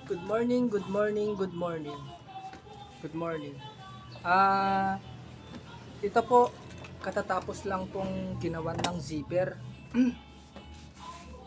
Good morning, good morning, good morning. Good morning. Ah, ito po katatapos lang pong ginawan ng zipper.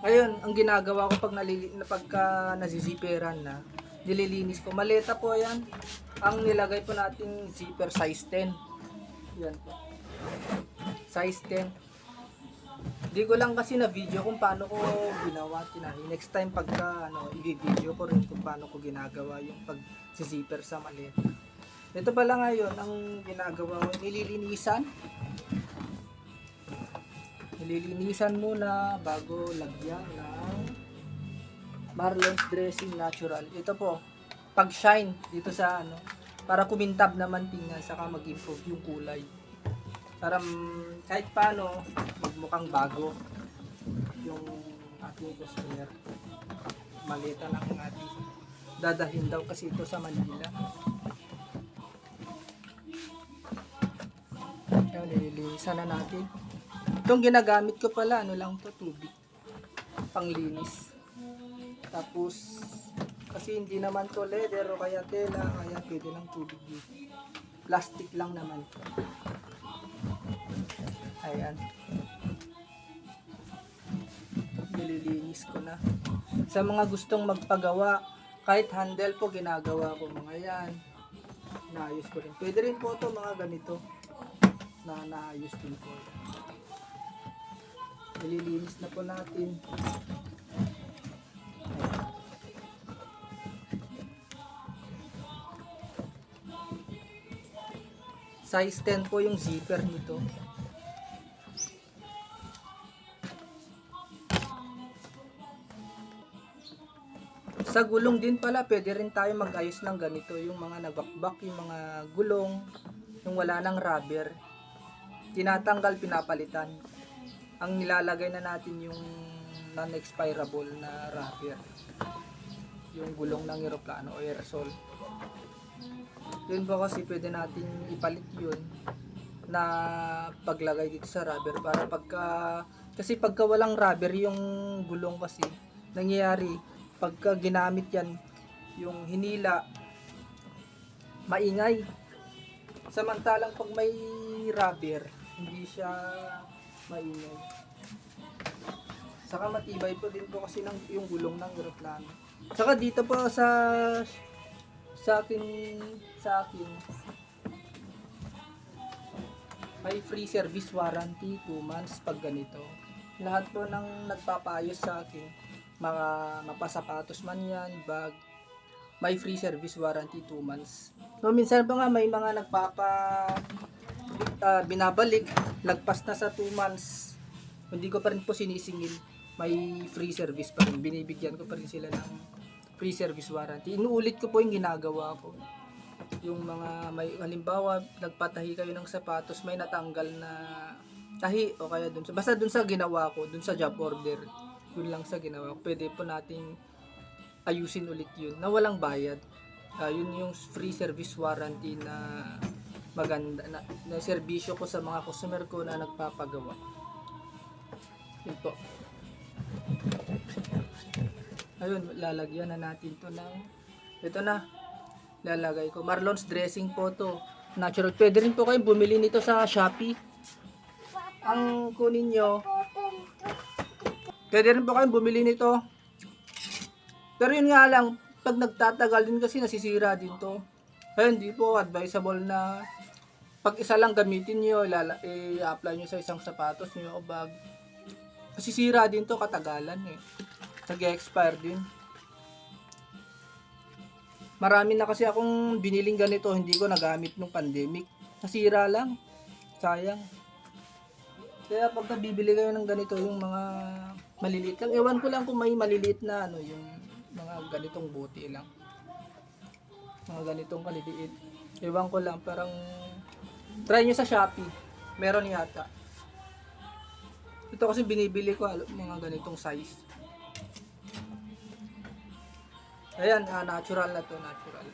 Ngayon, ang ginagawa ko pagka naziziperan na, nililinis ko. Maleta po 'yan. Ang nilagay po nating zipper size 10. Yan po. Size 10. Hindi ko lang kasi na video kung paano ko ginawa tinahi. Next time pagka i-video ko rin kung paano ko ginagawa yung pag-zipper sa maleta. Ito pala ngayon ang ginagawa ko, nililinisan muna bago lagyan ng Marlon's Dressing Natural. Ito po, pag shine dito sa para kumintab naman tingnan saka mag-improve yung kulay. Para kahit paano magmukhang bago yung ating customer. Maleta ng ating dadahin daw kasi ito sa Manila. Yan, nililinisan na natin. Itong ginagamit ko pala, lang to, tubig. Panglinis. Tapos, kasi hindi naman to leather o kaya tela, kaya pwede lang tubig dito. Plastic lang naman to. Ayan. Nililinis ko na. Sa mga gustong magpagawa, kahit handle po ginagawa ko mga yan. Naayos ko rin. Pwede rin po to mga ganito na naayos din po. Nililinis na po natin. Size 10 po yung zipper nito. Sa gulong din pala, pwede rin tayo mag-ayos ng ganito. Yung mga nagbakbak, yung mga gulong, yung wala ng rubber. Tinatanggal, pinapalitan. Ang nilalagay na natin yung non-expirable na rubber. Yung gulong ng eroplano o aerosol. Yun po kasi pwede natin ipalit yun na paglagay dito sa rubber para kasi pagka walang rubber yung gulong kasi nangyayari pagka ginamit yan yung hinila maingay, samantalang pag may rubber hindi siya maingay, saka matibay po din po kasi yung gulong ng eroplano. Saka dito po sa akin may free service warranty 2 months pag ganito. Lahat po ng nagpapaayos sa akin, mga mapasapatos man yan, bag, may free service warranty 2 months. No, minsan pa nga may mga binabalik, lagpas na sa 2 months, hindi ko pa rin po sinisingil, may free service pa rin, binibigyan ko pa rin sila ng free service warranty. Inuulit ko po yung ginagawa ko. Yung mga may halimbawa nagpatahi kayo ng sapatos, may natanggal na tahi o kaya basta dun sa ginawa ko, dun sa job order, dun lang sa ginawa ko, pwede po nating ayusin ulit yun na walang bayad. Yun yung free service warranty na maganda na serbisyo ko sa mga customer ko na nagpapagawa. Yun po. Ayun, lalagyan na natin to ng ito na, lalagay ko Marlon's Dressing po to, natural. Pwede rin po kayong bumili nito sa Shopee. Ang kunin nyo, pwede rin po kayong bumili nito, pero yun nga lang, pag nagtatagal din kasi nasisira din to. Kaya hindi po advisable na pag isa lang gamitin nyo, i-apply nyo sa isang sapatos nyo o bag. Nasisira din to katagalan eh, nag-expire din. Marami na kasi akong biniling ganito, hindi ko nagamit nung pandemic. Nasira lang. Sayang. Kaya pagka bibili kayo ng ganito, yung mga maliliit lang, ewan ko lang kung may maliliit na yung mga ganitong buti lang. Mga ganitong kaliliit. Ewan ko lang, parang try nyo sa Shopee. Meron yata. Ito kasi binibili ko mga ganitong size. Ayan, natural na to, natural.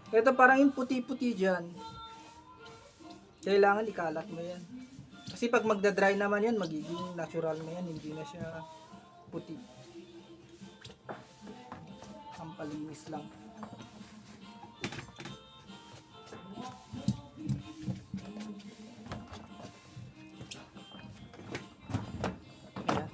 Ito parang yung puti-puti dyan. Kailangan ikalat mo yan. Kasi pag magda-dry naman yan, magiging natural na yan. Hindi na siya puti. pinapalinis lang. Ayan.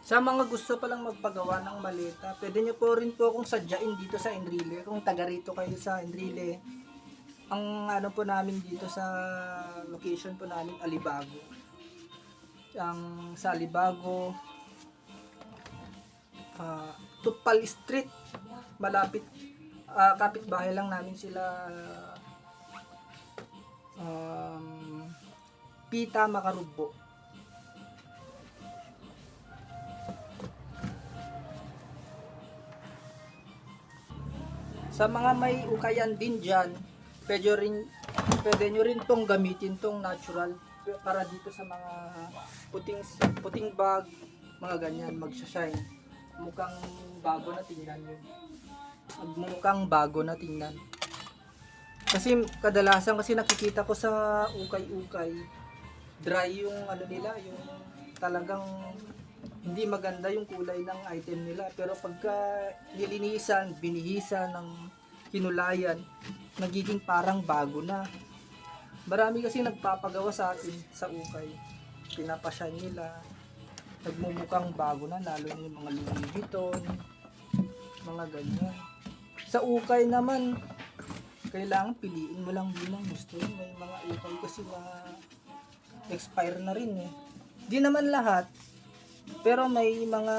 Sa mga gusto palang magpagawa ng maleta, pwede nyo po rin po akong sadyain dito sa Enrile. Kung taga rito kayo sa Enrile, ang ano po namin dito sa location po namin, Alibago. Ang sa Alibago, Tupal Street, malapit, kapitbahay lang namin sila, Pita Makarugbo. Sa mga may ukayan din dyan, pwede nyo rin tong gamitin tong natural para dito sa mga puting bag, mga ganyan, magsashine. Mukhang bago na tingnan yun. Mukhang bago na tingnan. Kasi kadalasan kasi nakikita ko sa ukay-ukay, dry yung ano nila, yung talagang hindi maganda yung kulay ng item nila, pero pagka nilinisan, binihisan ng hinulayan, nagiging parang bago na. Marami kasi nagpapagawa sa atin sa ukay, pinapashine nila, nagmumukhang bago na, lalo na yung mga Louis Vuitton, mga ganyan. Sa ukay naman, kailangan piliin mo lang din ang gusto. May mga ukay kasi na expire na rin eh. Di naman lahat, pero may mga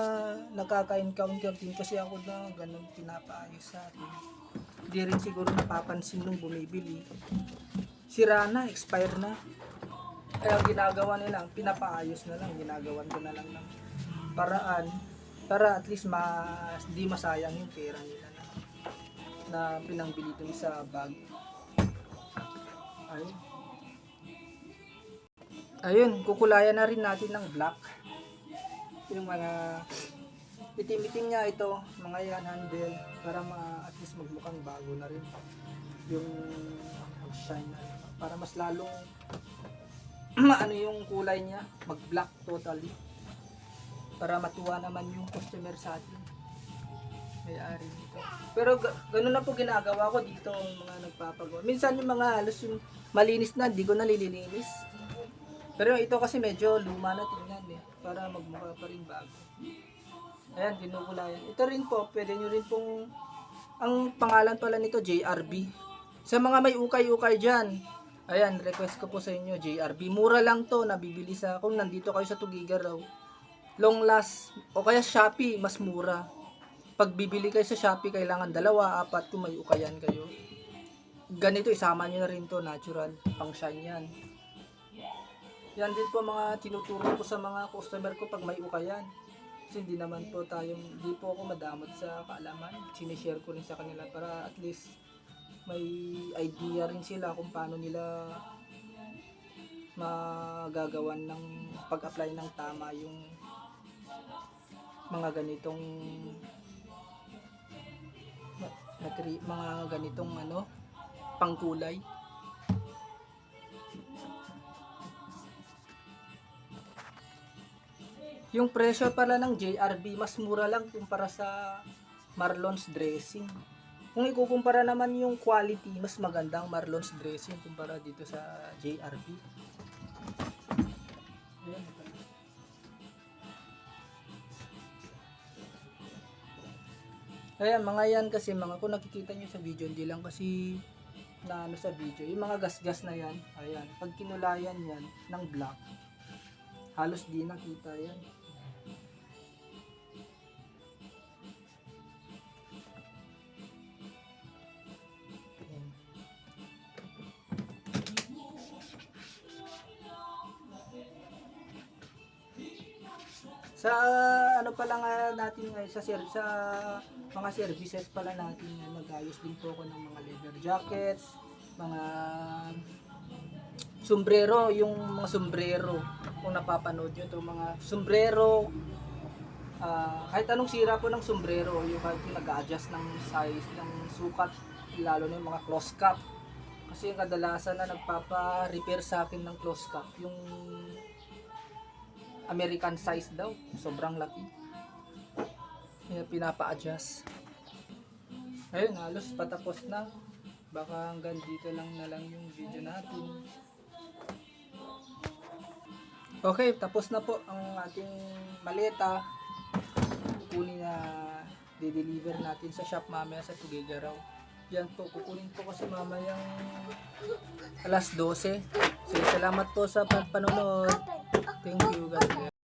nakaka-encounter din kasi ako na ganun pinapaayos sa atin. Hindi rin siguro napapansin nung bumibili. Sira na, expire na. Kaya ginagawa nila, pinapaayos na lang, ginagawan ko na lang ng paraan para at least di masayang yung pera nila na pinangbili dun sa bag. Ayun, kukulayan na rin natin ng black. Yung mga itim-itim niya ito, mga yan handle, para at least magmukhang bago na rin yung shine na, para mas lalong ano yung kulay niya, mag-black totally, para matuwa naman yung customer sa atin, may-ari dito. Pero ganun na po ginagawa ko dito, mga nagpapagawa. Minsan yung mga halos yung malinis na, di ko nalilinis. Pero ito kasi medyo luma na tingnan eh, para magmukha pa rin bago. Ayan, kinukulayan. Ito rin po, pwede nyo rin pong, ang pangalan pala nito, JRB. Sa mga may ukay-ukay dyan, ayan, request ko po sa inyo, JRB. Mura lang to, nabibili sa, kung nandito kayo sa Tugiga raw. Long last, o kaya Shopee, mas mura. Pag bibili kayo sa Shopee, kailangan 2, 4 kung may ukayan kayo. Ganito, isama nyo na rin to, natural, pang shine yan. Yan din po mga tinuturo ko sa mga customer ko pag may ukayan. Kasi hindi naman po hindi po ako madamot sa kaalaman. Sinishare ko rin sa kanila para at least may idea rin sila kung paano nila magagawan ng pag-apply ng tama yung mga ganitong pangkulay. Yung presyo pala ng JRB mas mura lang kumpara sa Marlon's dressing. Kung ikukumpara naman yung quality, mas magandang Marlon's dressing kumpara dito sa JRB. Ayan, mga yan kasi kung nakikita nyo sa video, hindi lang kasi na sa video, yung mga gas-gas na yan, ayan, pag kinulayan yan ng black, halos di nakita yan. Sa ano pala nga natin ngayon, sa mga services pala natin, nag-ayos din po ako ng mga leather jackets, mga sombrero, yung mga sombrero, kung napapanood nyo to, mga sombrero, kahit anong sira po ng sombrero, yung kahit nag-a-adjust ng size, ng sukat, lalo na yung mga close cap. Kasi yung kadalasan na nagpapa-repair sa akin ng close cap, yung American size daw. Sobrang laki. Kaya pinapa-adjust. Ayun, halos patapos na. Baka hanggang dito lang na lang yung video natin. Okay, tapos na po ang ating maleta. Kukunin na de-deliver natin sa shop mamaya sa Tugigaraw. Yan po, kukunin po kasi mamayang alas 12. So, salamat po sa panonood. Thank you, God bless.